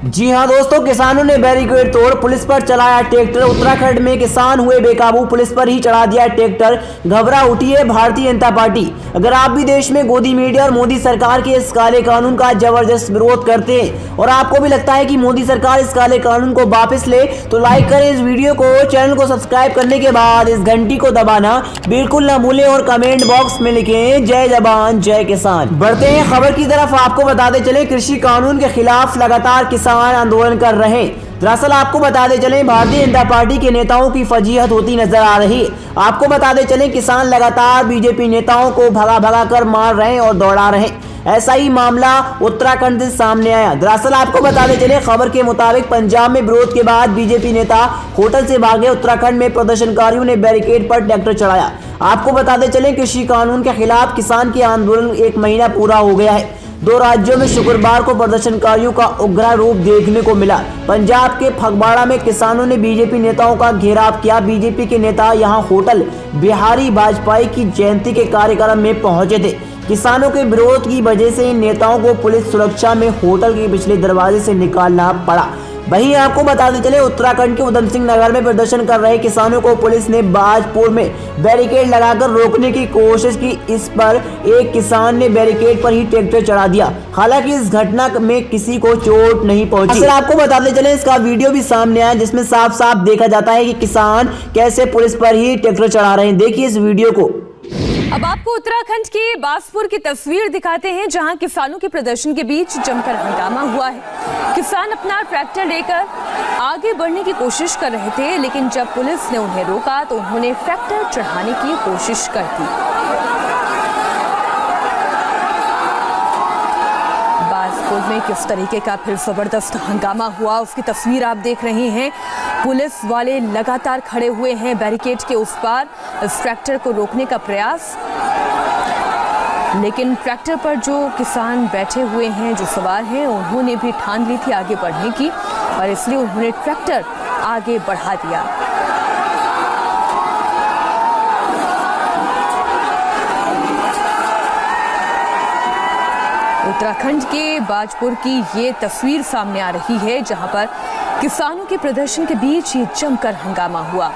जी हां दोस्तों, किसानों ने बैरिकेड तोड़ पुलिस पर चलाया ट्रैक्टर। उत्तराखंड में किसान हुए बेकाबू, पुलिस पर ही चढ़ा दिया ट्रैक्टर। घबरा उठी है भारतीय जनता पार्टी। अगर आप भी देश में गोदी मीडिया और मोदी सरकार के इस काले कानून का जबरदस्त विरोध करते हैं और आपको भी लगता है कि मोदी सरकार इस काले कानून को वापस ले, तो लाइक करें इस वीडियो को, चैनल को सब्सक्राइब करने के बाद इस घंटी को दबाना बिल्कुल न भूलें और कमेंट बॉक्स में लिखें जय जवान जय किसान। बढ़ते हैं खबर की तरफ। आपको बताते चले, कृषि कानून के खिलाफ लगातार किसान आंदोलन कर रहे हैं। दरअसल आपको बताते चलें, भारतीय जनता पार्टी के नेताओं की फजीहत होती नजर आ रही है। आपको बताते चलें, किसान लगातार बीजेपी नेताओं को भगा भगा कर मार रहे हैं और दौड़ा रहे हैं। ऐसा ही मामला उत्तराखंड से सामने आया। दरअसल आपको बताते चले, खबर के मुताबिक पंजाब में विरोध के बाद बीजेपी नेता होटल से भागे। उत्तराखंड में प्रदर्शनकारियों ने बैरिकेड पर ट्रैक्टर चढ़ाया। आपको बताते चले, कृषि कानून के खिलाफ किसान के आंदोलन 1 महीना पूरा हो गया है। 2 राज्यों में शुक्रवार को प्रदर्शनकारियों का उग्र रूप देखने को मिला। पंजाब के फगवाड़ा में किसानों ने बीजेपी नेताओं का घेराव किया। बीजेपी के नेता यहां होटल बिहारी वाजपेयी की जयंती के कार्यक्रम में पहुंचे थे। किसानों के विरोध की वजह से इन नेताओं को पुलिस सुरक्षा में होटल के पिछले दरवाजे से निकालना पड़ा। वहीं आपको बताते चले, उत्तराखंड के उधम सिंह नगर में प्रदर्शन कर रहे किसानों को पुलिस ने बाजपुर में बैरिकेड लगाकर रोकने की कोशिश की। इस पर एक किसान ने बैरिकेड पर ही ट्रैक्टर चढ़ा दिया। हालांकि इस घटना में किसी को चोट नहीं पहुंची। असल आपको बताते चले, इसका वीडियो भी सामने आया जिसमें साफ साफ देखा जाता है कि किसान कैसे पुलिस पर ही ट्रैक्टर चढ़ा रहे हैं। देखिए इस वीडियो को। अब आपको उत्तराखंड के बाजपुर की तस्वीर दिखाते हैं, जहां किसानों के प्रदर्शन के बीच जमकर हंगामा हुआ है। किसान अपना ट्रैक्टर लेकर आगे बढ़ने की कोशिश कर रहे थे, लेकिन जब पुलिस ने उन्हें रोका तो उन्होंने ट्रैक्टर चढ़ाने की कोशिश कर दी। बाजपुर में किस तरीके का फिर जबरदस्त हंगामा हुआ, उसकी तस्वीर आप देख रहे हैं। पुलिस वाले लगातार खड़े हुए हैं बैरिकेड के उस पार, इस ट्रैक्टर को रोकने का प्रयास। लेकिन ट्रैक्टर पर जो किसान बैठे हुए हैं, जो सवार हैं, उन्होंने भी ठान ली थी आगे बढ़ने की और इसलिए उन्होंने ट्रैक्टर आगे बढ़ा दिया। उत्तराखंड के बाजपुर की ये तस्वीर सामने आ रही है, जहां पर किसानों के प्रदर्शन के बीच ये जमकर हंगामा हुआ।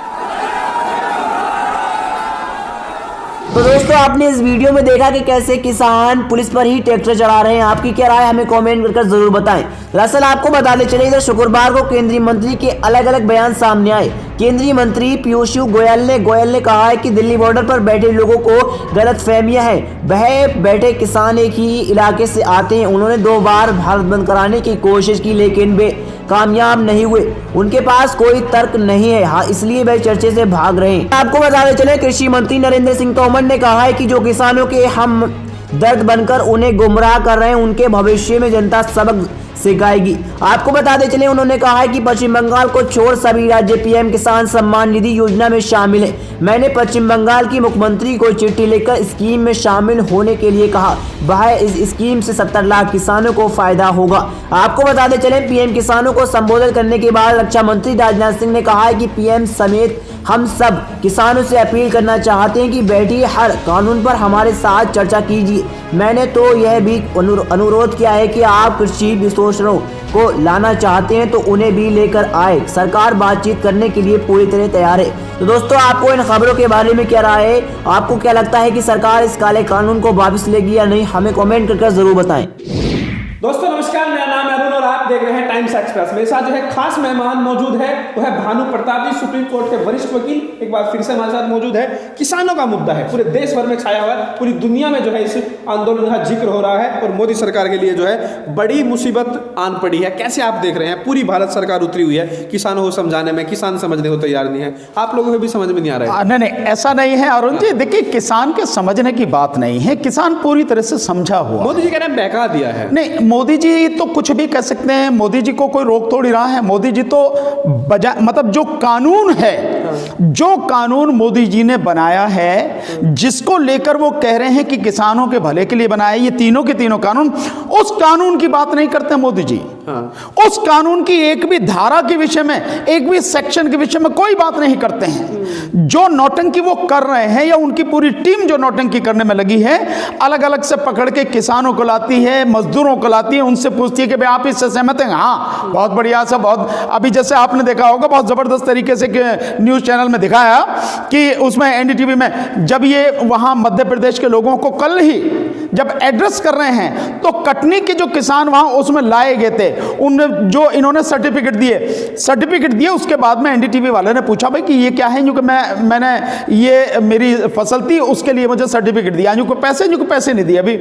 तो दोस्तों, आपने इस वीडियो में देखा कि कैसे किसान पुलिस पर ही ट्रैक्टर चढ़ा रहे हैं। आपकी क्या राय हमें कमेंट कर जरूर बताएं। दरअसल आपको बताते चले, इधर शुक्रवार को केंद्रीय मंत्री के अलग अलग बयान सामने आए। केंद्रीय मंत्री पीयूष गोयल ने कहा है कि दिल्ली बॉर्डर पर बैठे लोगों को गलतफहमियां हैं। वह बैठे किसान एक ही इलाके से आते हैं। उन्होंने 2 बार भारत बंद कराने की कोशिश की, लेकिन वे कामयाब नहीं हुए। उनके पास कोई तर्क नहीं है, हाँ, इसलिए वे चर्चे से भाग रहे हैं। आपको बताते चले, कृषि मंत्री नरेंद्र सिंह तोमर ने कहा है कि जो किसानों के हम दर्द बनकर उन्हें गुमराह कर रहे हैं, उनके भविष्य में जनता सबक सिखाएगी। आपको बताते चले, उन्होंने कहा है कि पश्चिम बंगाल को छोड़ सभी राज्य पीएम किसान सम्मान निधि योजना में शामिल है। मैंने पश्चिम बंगाल की मुख्यमंत्री को चिट्ठी लिखकर स्कीम में शामिल होने के लिए कहा। वह इस स्कीम से 70 लाख किसानों को फायदा होगा। आपको बताते चले, पीएम किसानों को संबोधित करने के बाद रक्षा मंत्री राजनाथ सिंह ने कहा है कि पीएम समेत हम सब किसानों से अपील करना चाहते हैं कि बैठिए, हर कानून पर हमारे साथ चर्चा कीजिए। मैंने तो यह भी अनुरोध किया है कि आप कृषि विशेषज्ञों को लाना चाहते हैं तो उन्हें भी लेकर आए। सरकार बातचीत करने के लिए पूरी तरह तैयार है। तो दोस्तों, आपको इन खबरों के बारे में क्या राय है? आपको क्या लगता है कि सरकार इस काले कानून को वापस लेगी या नहीं? हमें कमेंट करके जरूर बताएं। दोस्तों नमस्कार, मेरा नाम है अरुण और आप देख रहे हैं टाइम्स एक्सप्रेस। मेरे साथ जो है खास मेहमान मौजूद है, वो है भानु प्रताप जी, सुप्रीम कोर्ट के वरिष्ठ वकील। एक बार फिर से हमारे साथ मौजूद है। किसानों का मुद्दा है, पूरे देश भर में छाया हुआ है, पूरी दुनिया में जो है इस आंदोलन का जिक्र हो रहा है और मोदी सरकार के लिए जो है बड़ी मुसीबत आन पड़ी है। कैसे आप देख रहे हैं? पूरी भारत सरकार उतरी हुई है किसानों को समझाने में, किसान समझने को तैयार नहीं है। आप लोगों को भी समझ में नहीं आ रहा है? नहीं, ऐसा नहीं है अरुण जी। देखिए, किसान के समझने की बात नहीं है, किसान पूरी तरह से समझा हुआ। मोदी जी कह रहे हैं बहका दिया है। नहीं, मोदी जी तो कुछ भी कह सकते हैं, मोदी जी को कोई रोक थोड़ी रहा है। मोदी जी तो मतलब जो कानून है, जो कानून मोदी जी ने बनाया है, जिसको लेकर वो कह रहे हैं कि किसानों के भले के लिए बनाया, ये तीनों के तीनों कानून, उस कानून की बात नहीं करते मोदी जी। उस कानून की एक भी धारा के विषय में, एक भी सेक्शन के विषय में कोई बात नहीं करते हैं। जो नौटंकी वो कर रहे हैं या उनकी पूरी टीम जो नौटंकी करने में लगी है, अलग अलग से पकड़ के किसानों को लाती है, मजदूरों को लाती है, उनसे पूछती है कि भाई आप इससे सहमत हैं? हाँ, बहुत बढ़िया सब बहुत। अभी जैसे आपने देखा होगा बहुत जबरदस्त तरीके से न्यूज चैनल में दिखाया कि उसमें एनडीटीवी में जब ये वहां मध्य प्रदेश के लोगों को कल ही जब एड्रेस कर रहे हैं तो कटनी के जो किसान वहां उसमें लाए गए थे, उनने जो इन्होंने सर्टिफिकेट दिए उसके बाद में एनडीटीवी वाले ने पूछा भाई कि ये क्या है? क्योंकि मैंने ये मेरी फसल थी उसके लिए मुझे सर्टिफिकेट दिया, जो पैसे नहीं दिए अभी।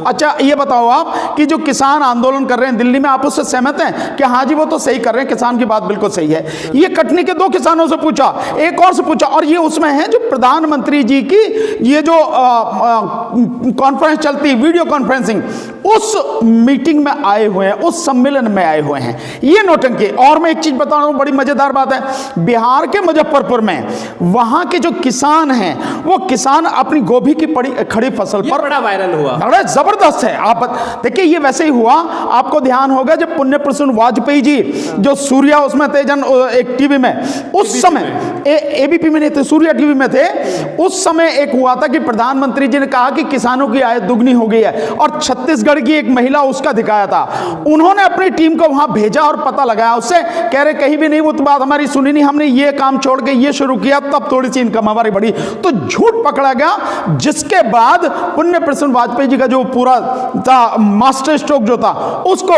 अच्छा ये बताओ आप कि जो किसान आंदोलन कर रहे हैं दिल्ली में, आप उससे सहमत हैं कि हाँ जी वो तो सही कर रहे हैं, किसान की बात बिल्कुल सही है? ये कटनी के 2 किसानों से पूछा, एक और से पूछा, और ये उसमें है जो प्रधानमंत्री जी की ये जो कॉन्फ्रेंस चलती है, वीडियो कॉन्फ्रेंसिंग, उस मीटिंग में आए हुए हैं, उस सम्मेलन में आए हुए हैं। ये नौटंकी। और मैं एक चीज बता रहा हूं, बड़ी मजेदार बात है, बिहार के मुजफ्फरपुर में वहां के जो किसान हैं वो किसान अपनी गोभी की खड़ी फसल पर, बड़ा वायरल हुआ, बड़ा जबरदस्त है। आप देखिए ये वैसे ही हुआ, आपको ध्यान होगा जब पुण्य प्रसून वाजपेयी जी जो सूर्या उसमें थे, एक टीवी में उस समय एबीपी में नहीं थे, सूर्या टीवी में थे, उस समय एक हुआ था कि प्रधानमंत्री जी ने कहा कि किसानों की आय दुगनी हो गई है, और छत्तीसगढ़ की एक महिला उसका दिखाया था। उन्होंने अपनी टीम को वहां भेजा और पता लगाया, उससे कह रहे कहीं भी नहीं वो तो बात हमारी सुनी नहीं, हमने ये काम छोड़ के ये शुरू किया, तब थोड़ी सी इनकम हमारी बढ़ी। तो झूठ पकड़ा गया, जिसके बाद पुण्य प्रसून वाजपेयी जी का जो पूरा था मास्टर स्ट्रोक जो था उसको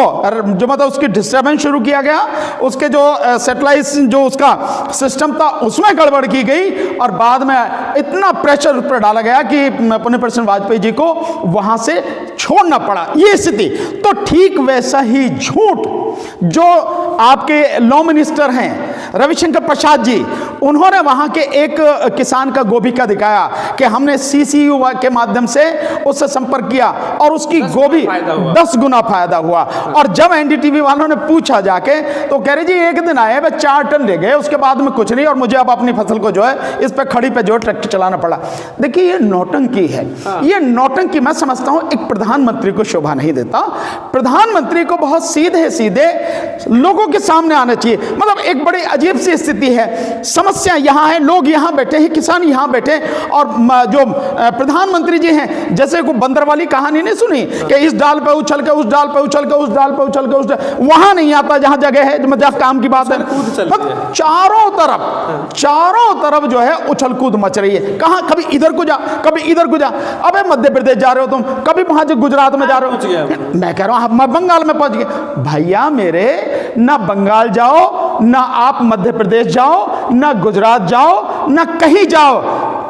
जो मतलब उसकी डिस्टर्बेंस शुरू किया गया, उसके जो सैटेलाइट जो उसका सिस्टम था उसमें गड़बड़ की गई, और बाद में इतना प्रेशर उस पर डाला गया कि पुण्य प्रसून वाजपेयी जी को वहां से छोड़ना पड़ा, ये स्थिति। तो ठीक वैसा ही झूठ जो आपके लॉ मिनिस्टर हैं रविशंकर प्रसाद जी, उन्होंने वहां के एक किसान का गोभी का दिखाया कि हमने सीसीयू के माध्यम से उससे संपर्क किया और उसकी गोभी 10 गुना फायदा हुआ। और जब एनडीटीवी वालों ने पूछा जाके तो कह रहे जी एक दिन आए वह 4 टन ले गए, उसके बाद में कुछ नहीं, और मुझे अब अपनी फसल को जो है इस पे खड़ी पे जो ट्रैक्टर चलाना पड़ा। देखिए ये नौटंकी है, ये नौटंकी मैं समझता हूं एक प्रधानमंत्री को शोभा नहीं देता। प्रधानमंत्री को बहुत सीधे सीधे लोगों के सामने आना चाहिए। मतलब एक बड़ी अजीब सी स्थिति है, समस्या यहां है, लोग यहां बैठे हैं, किसान यहां बैठे, और जो प्रधानमंत्री जी हैं जैसे को बंदर वाली कहानी नहीं सुनी कि इस डाल पे उछल के उस डाल पे उछल के उस डाल पे उछल के उस वहां नहीं आता जहां जगह है, मतलब काम की बात है, चारों तरफ जो है उछल कूद मच रही है। कहां कभी इधर को जा कभी इधर को जा, अबे मध्य प्रदेश जा रहे हो तुम, कभी वहां जो गुजरात में जा रहे हो, मैं कह रहा हूं मैं बंगाल में पहुंच गया। भैया मेरे, ना बंगाल जाओ, ना आप मध्य प्रदेश जाओ, ना गुजरात जाओ, ना कहीं जाओ,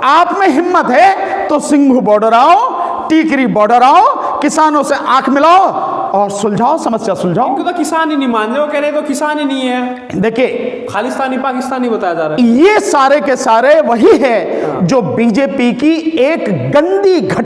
आप में हिम्मत है तो सिंघू बॉर्डर आओ, टीकरी बॉर्डर आओ, किसानों से आंख मिलाओ और सुलझाओ, समस्या सुलझाओ। तो किसान ही नहीं मान रहे, वो कह रहे तो किसान ही नहीं है। देखिए खालिस्तानी पाकिस्तानी बताया जा रहा है। ये सारे के सारे वही है जो बीजेपी की एक गंदी घटना